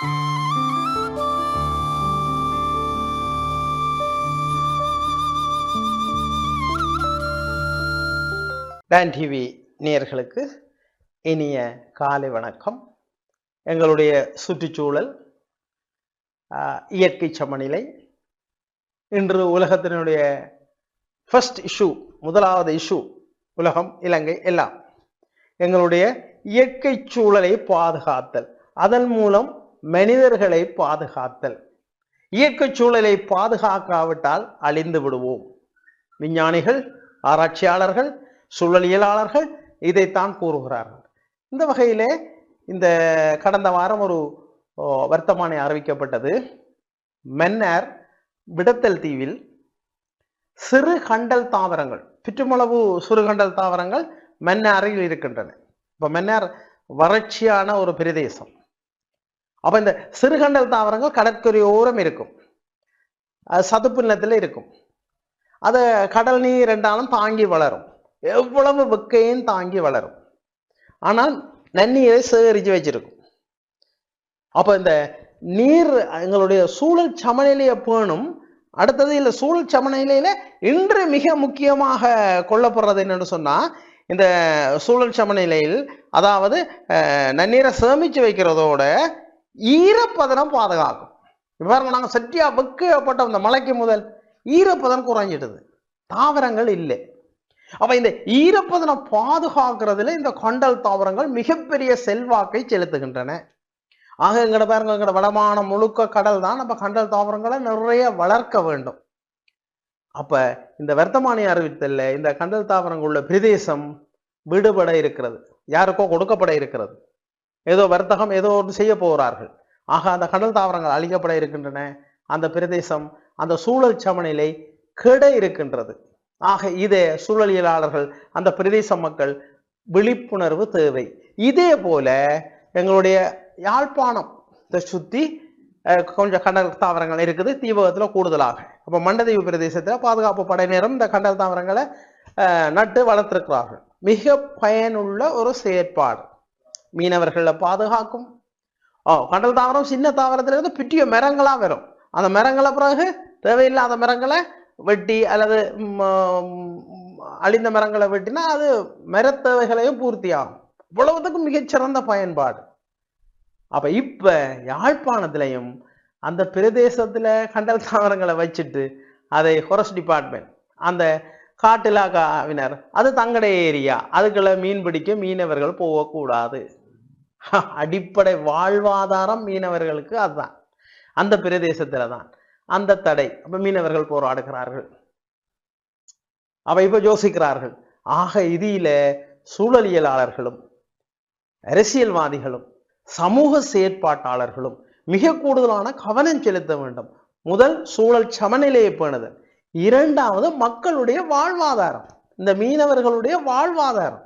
Don TV நேயர்களுக்கு இனிய காலை வணக்கம். எங்களுடைய சுற்றுச்சூழல், இயற்கை சமநிலை, இன்று உலகத்தினுடைய ஃபர்ஸ்ட் இஷ்யூ, முதலாவது இஷ்யூ, உலகம், இலங்கை எல்லாம் எங்களுடைய இயற்கை சூழலை பாதுகாத்தல், அதன் மூலம் மனிதர்களை பாதுகாத்தல். இயற்கை சூழலை பாதுகாக்காவிட்டால் அழிந்து விடுவோம். விஞ்ஞானிகள், ஆராய்ச்சியாளர்கள், சூழலியலாளர்கள் இதைத்தான் கூறுகிறார்கள். இந்த வகையிலே இந்த கடந்த வாரம் ஒரு வர்த்தமானி அறிவிக்கப்பட்டது. மன்னார் விடத்தல் தீவில் சிறு கண்டல் தாவரங்கள், பிற்றுமளவு சிறுகண்டல் தாவரங்கள் மன்னாரில் இருக்கின்றன. இப்போ மன்னார் வறட்சியான ஒரு பிரதேசம். அப்போ இந்த சிறுகண்டல் தாவரங்கள் கடற்கரையோரம் இருக்கும், சதுப்பு நிலத்தில் இருக்கும். அதை கடல் நீர் என்றாலும் தாங்கி வளரும், எவ்வளவு வெக்கையும் தாங்கி வளரும். ஆனால் நன்னீரை சேகரித்து வச்சிருக்கும். அப்போ இந்த நீர் எங்களுடைய சூழல் சமநிலையை பேணும். அடுத்தது இல்லை, சூழல் சமநிலையில இன்று மிக முக்கியமாக கொள்ளப்படுறது என்னன்னு சொன்னா, இந்த சூழல் சமநிலையில் அதாவது நன்னீரை சேமிச்சு வைக்கிறதோட ஈரப்பதனம் பாதுகாக்கும். பாருங்க, நாங்கள் சட்டியா வெக்கப்பட்ட இந்த மழைக்கு முதல் ஈரப்பதனம் குறைஞ்சிடுது, தாவரங்கள் இல்லை. அப்ப இந்த ஈரப்பதனம் பாதுகாக்கிறதுல இந்த கண்டல் தாவரங்கள் மிகப்பெரிய செல்வாக்கை செலுத்துகின்றன. ஆக எங்கட பாருங்க, எங்கட வடமானம் முழுக்க கடல் தான். நம்ம கண்டல் தாவரங்களை நிறைய வளர்க்க வேண்டும். அப்ப இந்த வர்த்தமானி அறிவித்தல்ல இந்த கண்டல் தாவரங்கள் உள்ள பிரதேசம் விடுபட இருக்கிறது, யாருக்கோ கொடுக்கப்பட இருக்கிறது. ஏதோ வர்த்தகம் ஏதோ ஒன்று செய்ய போகிறார்கள். ஆக அந்த கண்டல் தாவரங்கள் அழிக்கப்பட இருக்கின்றன. அந்த பிரதேசம், அந்த சூழல் சமநிலை கெட இருக்கின்றது. ஆக இதே சூழலியலாளர்கள், அந்த பிரதேச மக்கள் விழிப்புணர்வு தேவை. இதே போல எங்களுடைய யாழ்ப்பாணம் சுத்தி கொஞ்சம் கண்டல் தாவரங்கள் இருக்குது, தீபகத்துல கூடுதலாக. அப்ப மண்டதீவு பிரதேசத்துல பாதுகாப்பு படையினரும் இந்த கண்டல் தாவரங்களை நட்டு வளர்த்திருக்கிறார்கள். மிக பயனுள்ள ஒரு செயற்பாடு, மீனவர்களை பாதுகாக்கும். கண்டல் தாவரம் சின்ன தாவரத்துல இருந்து பெரிய மரங்களா வரும். அந்த மரங்களை பிறகு தேவையில்லாத மரங்களை வெட்டி அல்லது அழிந்த மரங்களை வெட்டினா அது மரத்தேவைகளையும் பூர்த்தி ஆகும். இவ்வளவுத்துக்கும் மிகச்சிறந்த பயன்பாடு. அப்ப இப்ப யாழ்ப்பாணத்திலையும் அந்த பிரதேசத்துல கண்டல் தாவரங்களை வச்சுட்டு அதை ஃபாரஸ்ட் டிபார்ட்மெண்ட், அந்த காட்டிலாக்காவினர், அது தங்களுடைய ஏரியா, அதுக்குள்ள மீன் பிடிக்க மீனவர்கள் போகக்கூடாது. அடிப்படை வாழ்வாதாரம் மீனவர்களுக்கு அதுதான். அந்த பிரதேசத்துல தான் அந்த தடை. அப்ப மீனவர்கள் போராடுகிறார்கள். அப்ப இப்ப யோசிக்கிறார்கள். ஆக இதில சூழலியலாளர்களும் அரசியல்வாதிகளும் சமூக செயற்பாட்டாளர்களும் மிக கூடுதலான கவனம் செலுத்த வேண்டும். முதல் சூழல் சமநிலையை பேணுதல், இரண்டாவது மக்களுடைய வாழ்வாதாரம், இந்த மீனவர்களுடைய வாழ்வாதாரம்.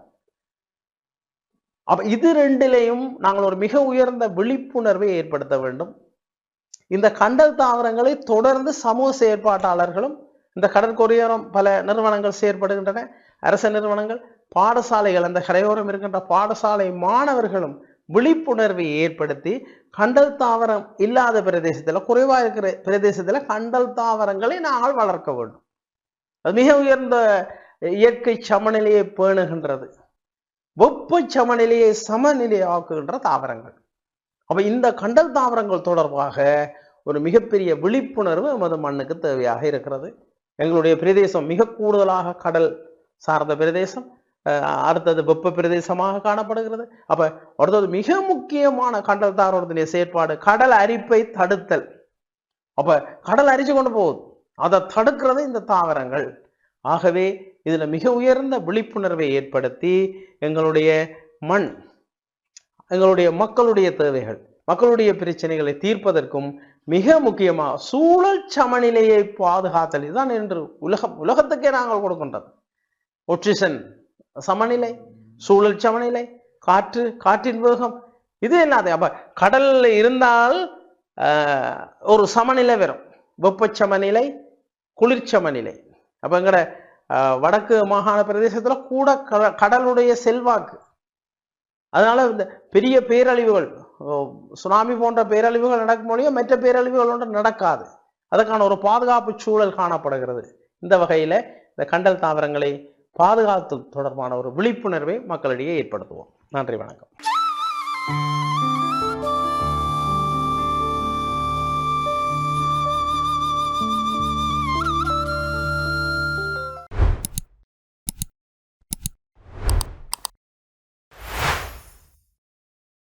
அப்ப இது ரெண்டிலையும் நாங்கள் ஒரு மிக உயர்ந்த விழிப்புணர்வை ஏற்படுத்த வேண்டும். இந்த கண்டல் தாவரங்களை தொடர்ந்து சமூக செயற்பாட்டாளர்களும், இந்த கடற்கரையோரம் பல நிறுவனங்கள் செயற்படுகின்றன, அரச நிறுவனங்கள், பாடசாலைகள், அந்த கரையோரம் இருக்கின்ற பாடசாலை மாணவர்களும் விழிப்புணர்வை ஏற்படுத்தி கண்டல் தாவரம் இல்லாத பிரதேசத்துல, குறைவா இருக்கிற பிரதேசத்துல கண்டல் தாவரங்களை நாங்கள் வளர்க்க வேண்டும். அது மிக உயர்ந்த இயற்கை சமநிலையை பேணுகின்றது, வெப்ப சமநிலையை சமநிலையாக்குகின்ற தாவரங்கள். அப்ப இந்த கண்டல் தாவரங்கள் தொடர்பாக ஒரு மிகப்பெரிய விழிப்புணர்வு நமது மண்ணுக்கு தேவையாக இருக்கிறது. எங்களுடைய பிரதேசம் மிக கூடுதலாக கடல் சார்ந்த பிரதேசம், அடுத்தது வெப்ப பிரதேசமாக காணப்படுகிறது. அப்ப அடுத்தது மிக முக்கியமான கண்டல் தாவரத்தினுடைய செயற்பாடு கடல் அரிப்பை தடுத்தல். அப்ப கடல் அரிச்சு கொண்டு போகுது, அதை தடுக்கிறது இந்த தாவரங்கள். ஆகவே இதுல மிக உயர்ந்த விழிப்புணர்வை ஏற்படுத்தி எங்களுடைய மண், எங்களுடைய மக்களுடைய தேவைகள், மக்களுடைய பிரச்சனைகளை தீர்ப்பதற்கும் மிக முக்கியமாக சூழல் சமநிலையை பாதுகாத்தல் இதுதான் என்று உலகத்துக்கே நாங்கள் கொடுக்கின்றது. ஒட்சிசன் சமநிலை, சூழல் சமநிலை, காற்றின் வேகம், இது இல்லாத அப்ப கடல்ல இருந்தால் ஒரு சமநிலை வரும், வெப்ப சமநிலை, குளிர் சமநிலை. அப்ப எங்கட வடக்கு மாகாண பிரதேசத்துல கூட கடலுடைய செல்வாக்கு, அதனால இந்த பெரிய பேரழிவுகள் சுனாமி போன்ற பேரழிவுகள் நடக்கும் மொழியோ மற்ற பேரழிவுகள் ஒன்று நடக்காது. அதற்கான ஒரு பாதுகாப்பு சூழல் காணப்படுகிறது. இந்த வகையில் இந்த கண்டல் தாவரங்களை பாதுகாத்து தொடர்பான ஒரு விழிப்புணர்வை மக்களிடையே ஏற்படுத்துவோம். நன்றி, வணக்கம்.